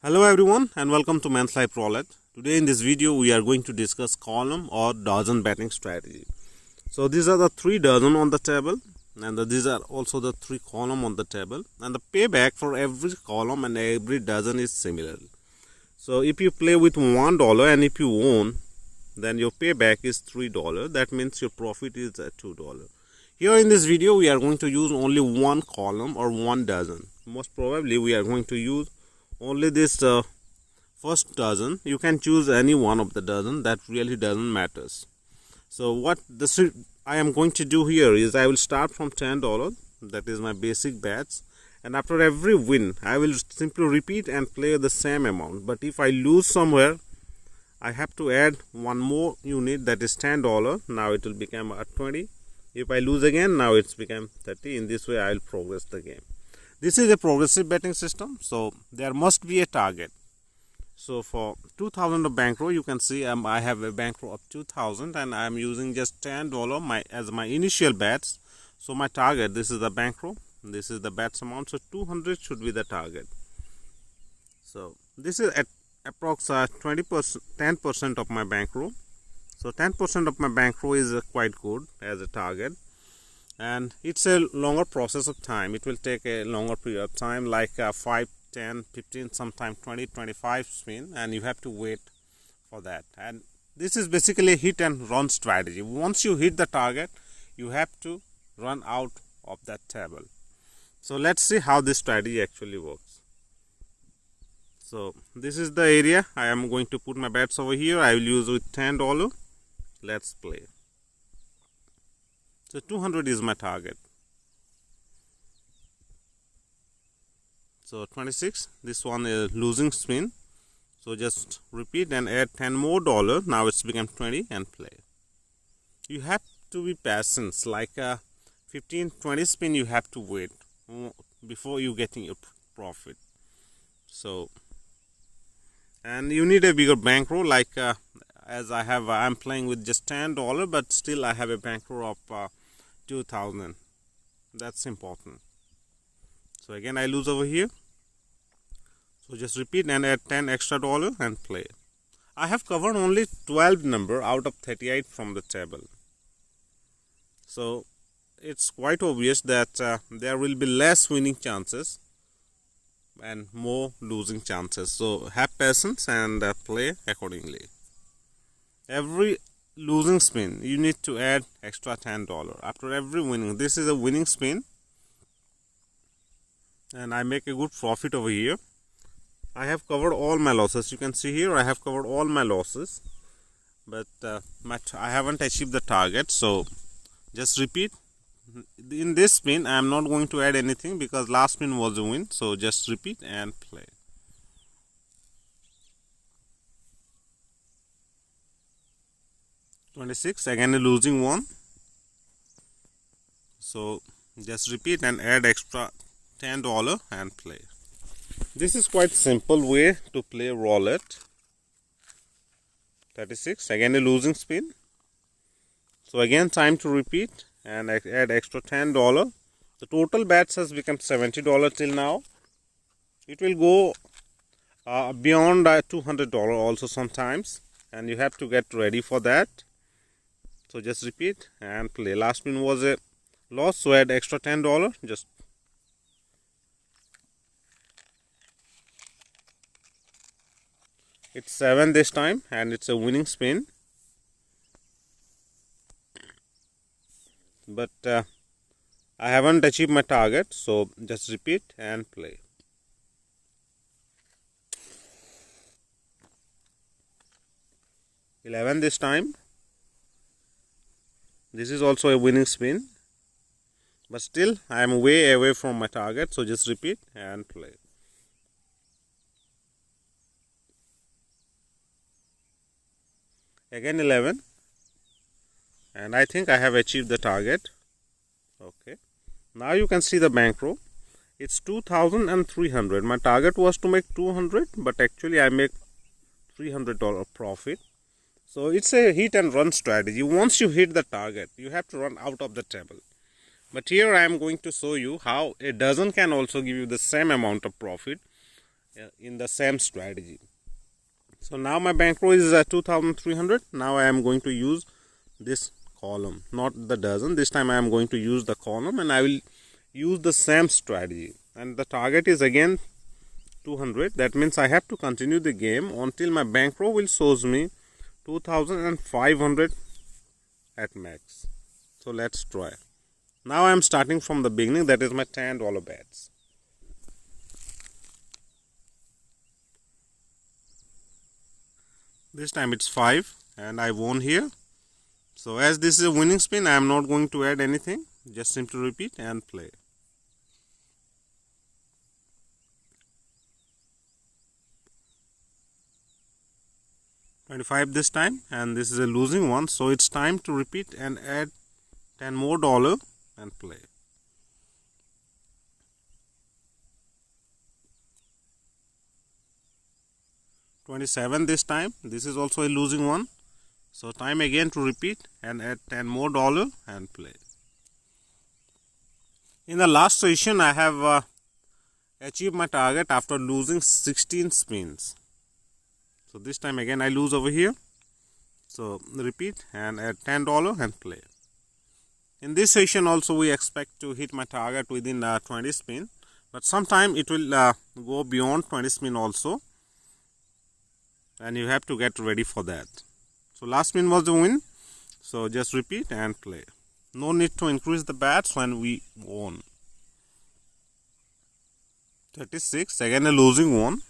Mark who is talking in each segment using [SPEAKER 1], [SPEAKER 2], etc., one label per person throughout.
[SPEAKER 1] Hello everyone and welcome to Man's Life Roulette. Today in this video we are going to discuss column or dozen betting strategy. So these are the 3 dozen on the table and these are also the 3 column on the table, and the payback for every column and every dozen is similar. So if you play with $1 and if you won, then your payback is $3. That means your profit is $2. Here in this video we are going to use only one column or one dozen. Most probably we are going to use only this first dozen. You can choose any one of the dozen, that really doesn't matters. So what I am going to do here is I will start from $10, that is my basic bets, and after every win I will simply repeat and play the same amount. But if I lose somewhere, I have to add one more unit, that is $10. Now it will become 20. If I lose again, now it's become 30. In this way I will progress the game. This is a progressive betting system, so there must be a target. So for 2000 of bankroll, you can see I have a bankroll of 2000 and I am using just $10 as my initial bets. So my target, this is the bankroll, this is the bets amount, so 200 should be the target. So this is at approx 10% of my bankroll. So 10% of my bankroll is quite good as a target. And it's a longer process of time. It will take a longer period of time, like 5, 10, 15, sometimes 20, 25 spin, and you have to wait for that. And this is basically a hit and run strategy. Once you hit the target, you have to run out of that table. So let's see how this strategy actually works. So this is the area. I am going to put my bets over here. I will use with $10. Let's play. So 200 is my target. So 26, this one is losing spin. So just repeat and add $10 more. Now it's become 20 and play. You have to be patient, like 15-20 spin you have to wait before you getting your profit. So, and you need a bigger bankroll, like as I'm playing with just $10, but still I have a bankroll of 2000. That's important. So again I lose over here. So just repeat and add $10 extra and play. I have covered only 12 number out of 38 from the table. So it's quite obvious that there will be less winning chances and more losing chances. So have patience and play accordingly. Every losing spin you need to add extra $10 after every winning. This is a winning spin and I make a good profit over here. I have covered all my losses. You can see here I have covered all my losses, but I haven't achieved the target. So just repeat. In this spin I am not going to add anything because last spin was a win. So just repeat and play. $26, again a losing one. So just repeat and add extra $10 and play. This is quite simple way to play roulette. 36, again a losing spin. So again time to repeat and add extra $10. The total bets has become $70 till now. It will go beyond $200 also sometimes, and you have to get ready for that. So just repeat and play. Last spin was a loss, so add extra $10. Just it's 7 this time and it's a winning spin. But I haven't achieved my target, so just repeat and play. $11 this time. This is also a winning spin, but still I am way away from my target, so just repeat and play. Again 11, and I think I have achieved the target. Okay, now you can see the bankroll. It's 2,300. My target was to make 200, but actually I make $300 profit. So it's a hit and run strategy. Once you hit the target, you have to run out of the table. But here I am going to show you how a dozen can also give you the same amount of profit in the same strategy. So now my bankroll is at 2,300. Now I am going to use this column, not the dozen. This time I am going to use the column, and I will use the same strategy. And the target is again 200. That means I have to continue the game until my bankroll will shows me 2,500 at max. So let's try. Now I am starting from the beginning. That is my $10 bets. This time it's 5 and I won here. So as this is a winning spin, I am not going to add anything. Just simply repeat and play. $25 this time, and this is a losing one. So it's time to repeat and add $10 more and play. $27 this time. This is also a losing one. So time again to repeat and add $10 more and play. In the last session, I have achieved my target after losing 16 spins. So this time again I lose over here. So repeat and add $10 and play. In this session also we expect to hit my target within 20 spin, but sometime it will go beyond 20 spin also, and you have to get ready for that. So last spin was the win. So just repeat and play. No need to increase the bets when we won. 36, again a losing one.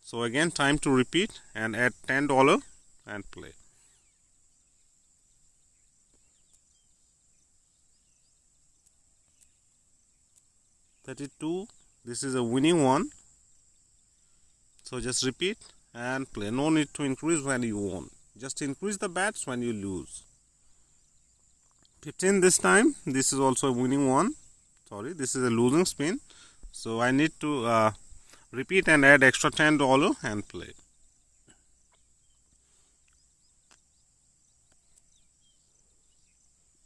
[SPEAKER 1] So again time to repeat and add $10 and play. $32, this is a winning one. So just repeat and play. No need to increase when you won. Just increase the bets when you lose. 15 this time. This is also a winning one. Sorry, this is a losing spin. So I need to repeat and add extra $10 and play.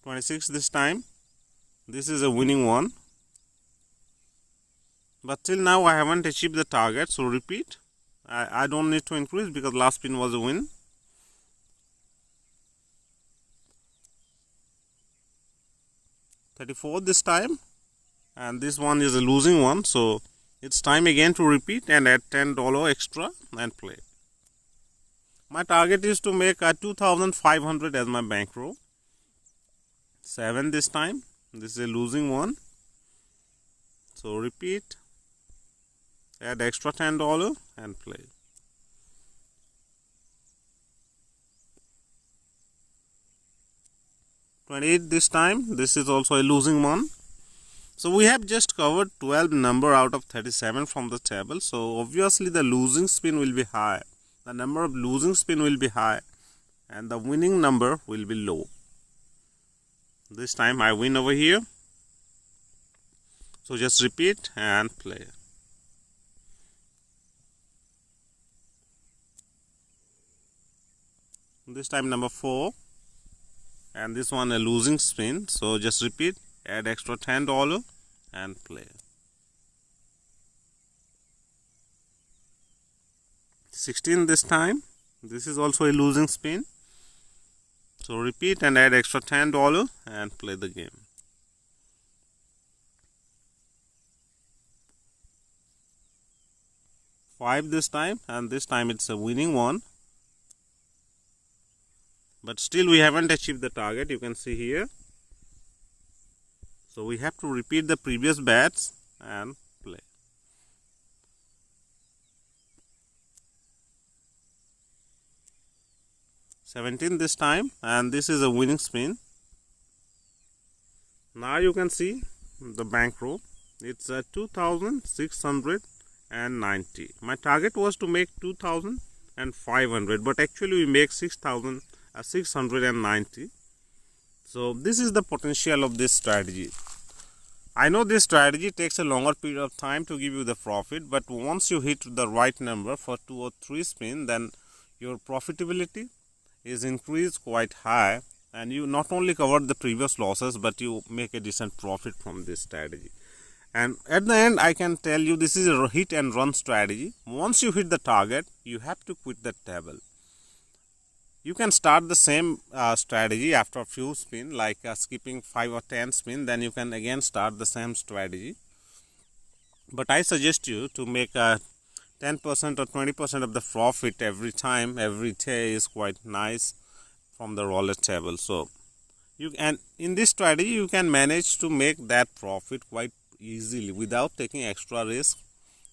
[SPEAKER 1] $26 this time. This is a winning one. But till now I haven't achieved the target. So repeat. I don't need to increase because last spin was a win. $34 this time. And this one is a losing one. So it's time again to repeat and add $10 extra and play. My target is to make 2,500 as my bankroll. 7 this time. This is a losing one. So repeat. Add extra $10 and play. $28 this time. This is also a losing one. So we have just covered 12 number out of 37 from the table. So obviously the losing spin will be high. The number of losing spin will be high and the winning number will be low. This time I win over here. So just repeat and play. This time number 4, and this one a losing spin. So just repeat, add extra $10 and play. 16 this time. This is also a losing spin. So repeat and add extra $10 and play the game. 5 this time, and this time it's a winning one. But still we haven't achieved the target, you can see here. So we have to repeat the previous bets and play. $17 this time, and this is a winning spin. Now you can see the bankroll. It's 2,690. My target was to make 2,500, but actually we make 6,690. So this is the potential of this strategy. I know this strategy takes a longer period of time to give you the profit, but once you hit the right number for 2 or 3 spin, then your profitability is increased quite high, and you not only cover the previous losses, but you make a decent profit from this strategy. And at the end, I can tell you this is a hit and run strategy. Once you hit the target, you have to quit the table. You can start the same strategy after a few spin, like skipping 5 or 10 spin, then you can again start the same strategy. But I suggest you to make 10% or 20% of the profit every time, every day is quite nice from the roulette table. So in this strategy you can manage to make that profit quite easily without taking extra risk.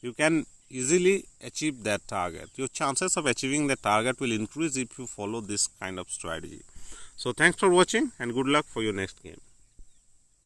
[SPEAKER 1] You can easily achieve that target. Your chances of achieving the target will increase if you follow this kind of strategy. So thanks for watching and good luck for your next game.